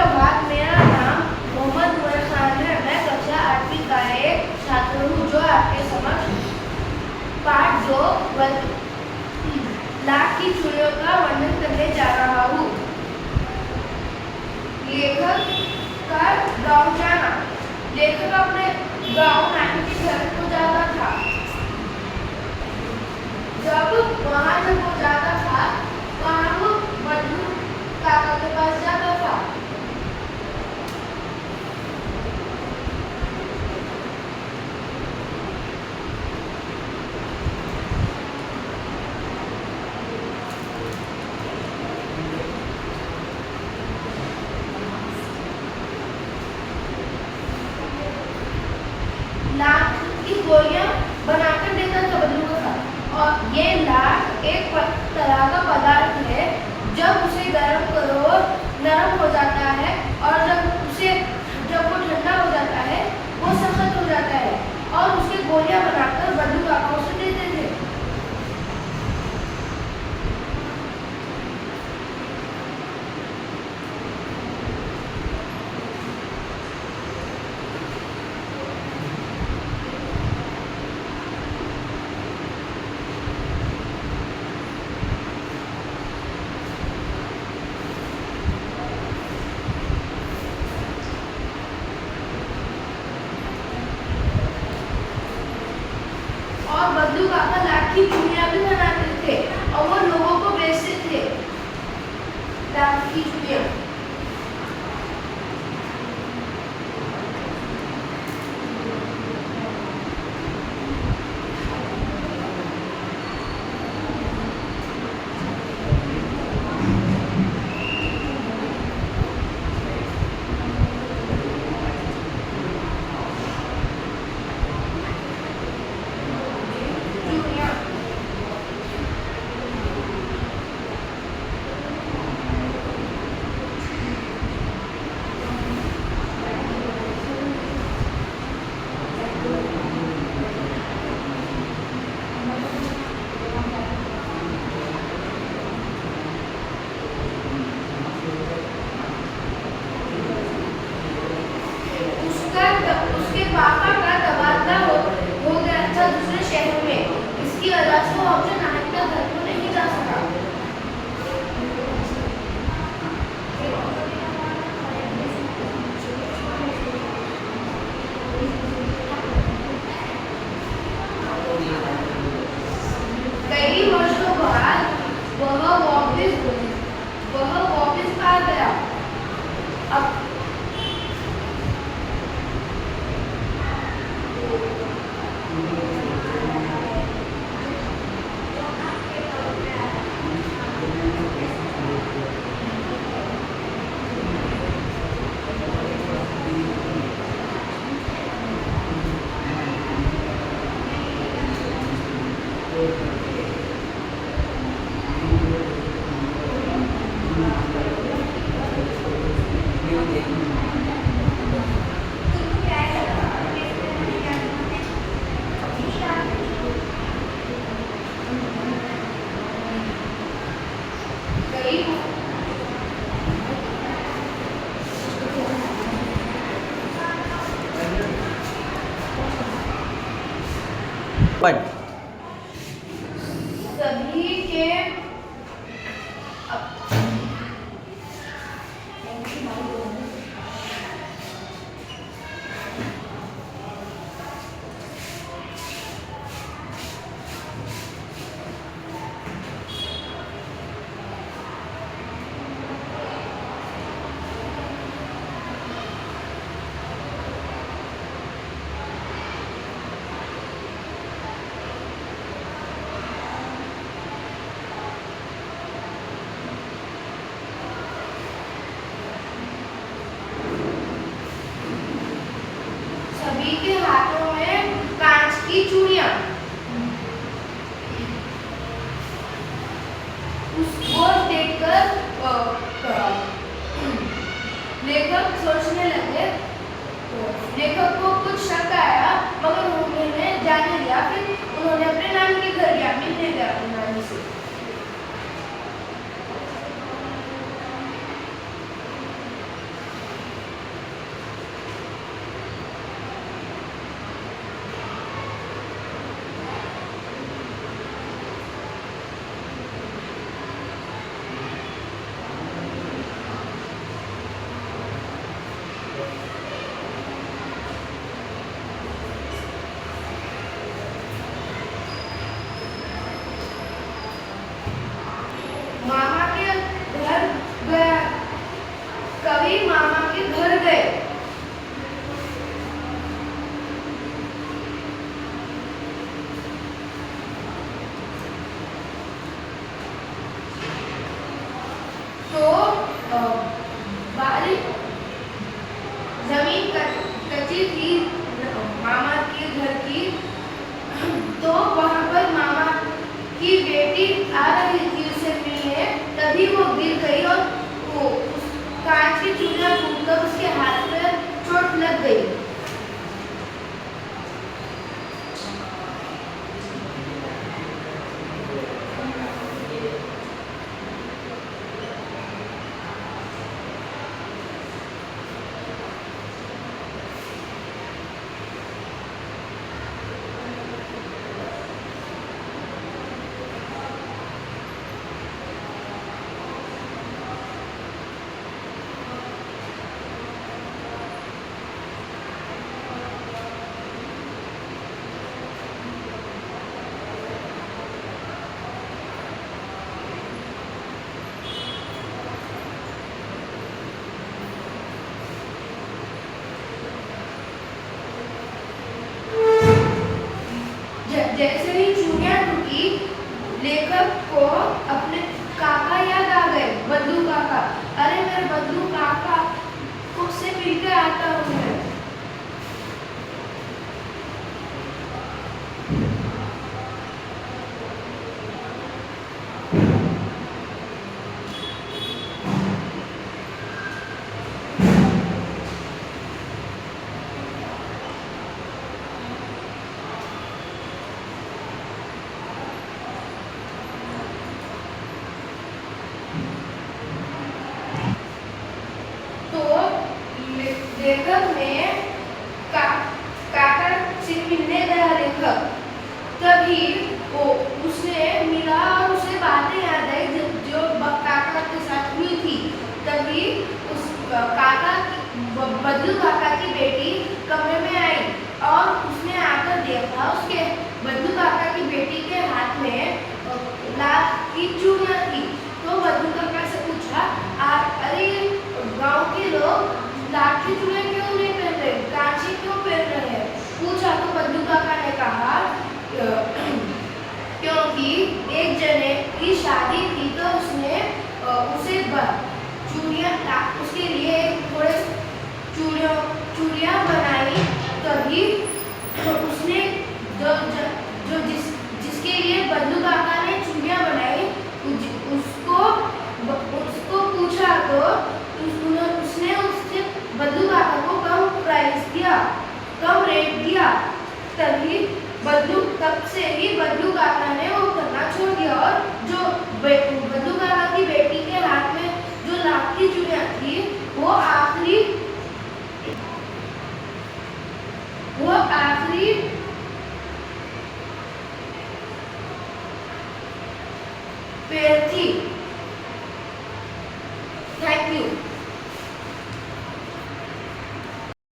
सुप्रभात, मेरा नाम मोहम्मद उमर खान है। मैं कक्षा 8वीं का एक छात्र हूँ जो आपके समक्ष पाठ 2 लाख की चूड़ियों का वर्णन करने जा रहा हूँ। लेखक का गाँव जाना। लेखक अपने गाँव नानी के घर को जाता था। जब वो जाता था वहाँ वो बल्लू काका के पास जाता था। लाख की गोलियां बनाकर देता था बल्लू का। और ये लाख एक तरह का पदार्थ है, जब उसे गर्म करो नरम हो जाता है और जब वो ठंडा हो जाता है वो सख्त हो जाता है और उसकी गोलियां बनाकर बल्लू काका उसे देते थे। और बल्लू काका लाख की चूड़ियां भी बनाते थे और वो लोगों को बेचते थे लाख की चूड़ियां। उसके पापा का तबादला हो गया था दूसरे शहर में। इसकी वजह से वो अपने नानी के घर को नहीं जा सका। कई वर्षों बाद वह वापस आ गया। अब सभी के हाथों में कांच की चूड़ियां। उसको देखकर लेखक सोचने लगे। लेखक को कुछ शक आया, मगर उन्होंने जाने दिया। फिर उन्होंने अपने नानी के घर गया, मिलने गया अपनी नानी से। के घर गए। तो बारिश जमीन कच्ची थी मामा के घर की। तो वहां पर मामा की बेटी आ रही थी उसे मिलने, तभी वो गिर गई और वो कांच की चूड़ियां टूटकर उसके हाथ पर चोट लग गई। जैसे ही चूड़ियां टूटी, लेखक को अपने काका याद आ गए, बदलू काका। अरे मेरे बदलू काका खुद से मिलकर आता हूँ मैं। लेखक ने काका से मिलने गया लेखक। तभी वो उसने मिला और उसे बातें याद आई जो काका के साथ हुई थी। तभी उस बदलू काका की बेटी कमरे में आई और उसने आकर देखा उसके बदलू काका की बेटी के हाथ में लाख की चूड़ियां थी। तो बदलू काका से पूछा, अरे गांव के लोग लाख की चूड़ियां क्यों नहीं पहन रहे, कांची क्यों पहन रहे हैं? पूछा तो बदलू काका ने कहा, क्योंकि एक जने की शादी थी तो उसने उसे चूड़ियां उसके लिए थोड़े चूड़ियां बनाई। तभी उसने जिसके लिए बदलू काका ने चूड़ियां बनाई उसको पूछा तो उसने उससे बदलू काका को कम रेट दिया। तब से ही बदलू काका ने वो करना छोड़ दिया और जो बदलू काका की बेटी के हाथ में जो लाख की चूड़ियां थी वो आखिरी